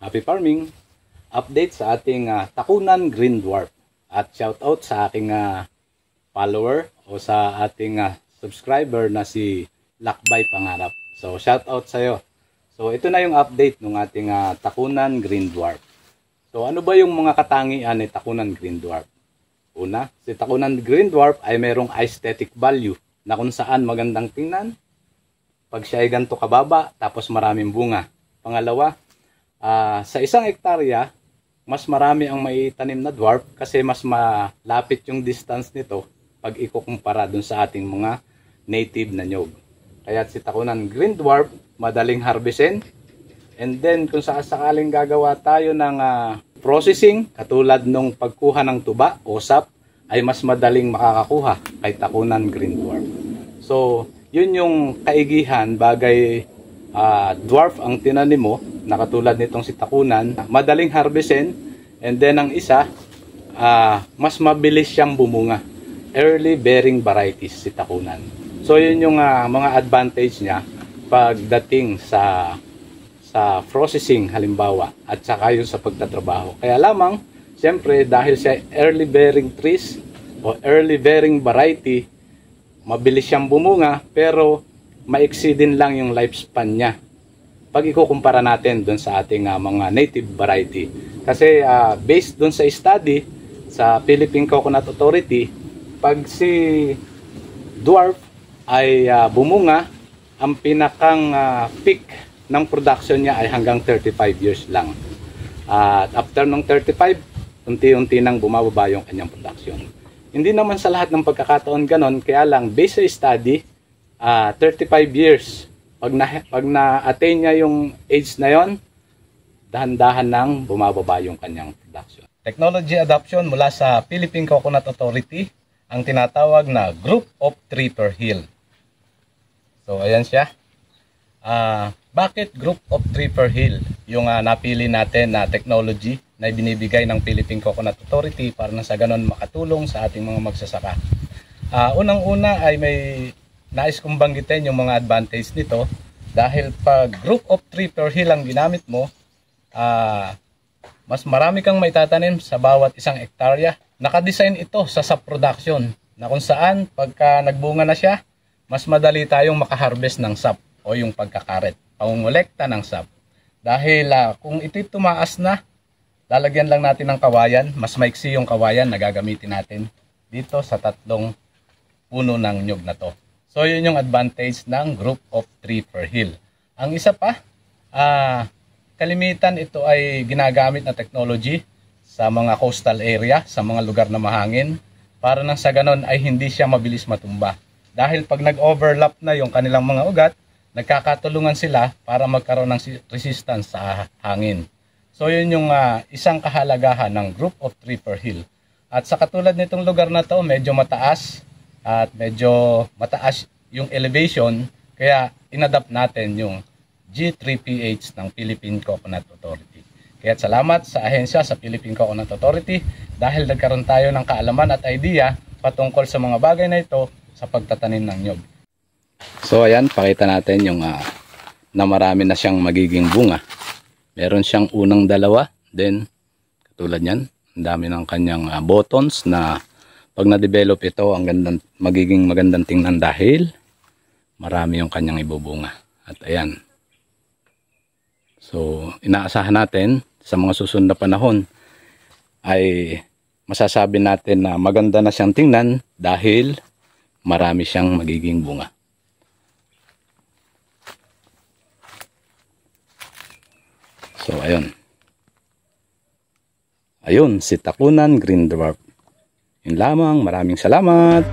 Happy farming! Update sa ating takunan green dwarf. At shout out sa aking follower o sa ating subscriber na si Lakbay Pangarap. So shout out sa iyo. So ito na yung update ng ating takunan green dwarf. So ano ba yung mga katangian ni takunan green dwarf? Una, si takunan green dwarf ay mayroong aesthetic value na kung saan magandang tingnan pag siya ay ganito kababa tapos maraming bunga. Pangalawa, sa isang hektarya, mas marami ang maitanim na dwarf kasi mas malapit yung distance nito pag ikukumpara dun sa ating mga native na nyog. Kaya si takunan green dwarf, madaling harvestin. And then kung sakaling gagawa tayo ng processing, katulad nung pagkuha ng tuba o sap, ay mas madaling makakakuha kay takunan green dwarf. So, yun yung kaigihan bagay dwarf ang tinanim mo na katulad nitong si takunan, madaling harvestin, and then ang isa, mas mabilis siyang bumunga. Early bearing varieties si takunan. So yun yung mga advantage niya pagdating sa processing halimbawa at saka yung sa pagtatrabaho. Kaya lamang, siyempre dahil siya early bearing trees o early bearing variety, mabilis siyang bumunga pero maiksi din lang yung lifespan niya pag ikukumpara natin dun sa ating mga native variety. Kasi based dun sa study sa Philippine Coconut Authority, pag si dwarf ay bumunga, ang pinakang peak ng production niya ay hanggang 35 years lang. At after ng 35, unti-unti nang bumababa yung kanyang production. Hindi naman sa lahat ng pagkakataon ganon, kaya lang based sa study, 35 years, pag na-attain niya yung age na yon, dahan-dahan nang bumababa yung kanyang production. Technology adoption mula sa Philippine Coconut Authority, ang tinatawag na Group of Tree per Hill. So ayan siya. Bakit Group of Tree per Hill yung napili natin na technology na binibigay ng Philippine Coconut Authority para na sa ganon makatulong sa ating mga magsasaka? Unang-una ay may nais kong banggitin yung mga advantage nito dahil pag group of tree per hill ang ginamit mo, mas marami kang maitatanim sa bawat isang hektarya. Nakadesign ito sa sap production na kung saan pagka nagbunga na siya, mas madali tayong makaharvest ng sap o yung pagkakaret, pangungulekta ng sap. Dahil kung ito'y tumaas na, lalagyan lang natin ng kawayan, mas maiksi yung kawayan na gagamitin natin dito sa tatlong puno ng nyog na to. So yun yung advantage ng group of tree per hill. Ang isa pa, kalimitan ito ay ginagamit na technology sa mga coastal area, sa mga lugar na mahangin, para nang sa ganon ay hindi siya mabilis matumba. Dahil pag nag-overlap na yung kanilang mga ugat, nagkakatulungan sila para magkaroon ng resistance sa hangin. So yun yung isang kahalagahan ng group of tree per hill. At sa katulad nitong lugar na to, medyo mataas, at medyo mataas yung elevation, kaya inadapt natin yung G3PH ng Philippine Coconut Authority. Kaya salamat sa ahensya sa Philippine Coconut Authority dahil nagkaroon tayo ng kaalaman at idea patungkol sa mga bagay na ito sa pagtatanim ng nyog. So ayan, pakita natin yung na marami na siyang magiging bunga. Meron siyang unang dalawa, then katulad yan, ang dami ng kanyang buttons na pag na-develop ito, magiging magandang tingnan dahil marami yung kanyang ibubunga. At ayan. So, inaasahan natin sa mga susunod na panahon ay masasabi natin na maganda na siyang tingnan dahil marami siyang magiging bunga. So, ayun. Ayun, si takunan green dwarf. Yun lamang, maraming salamat.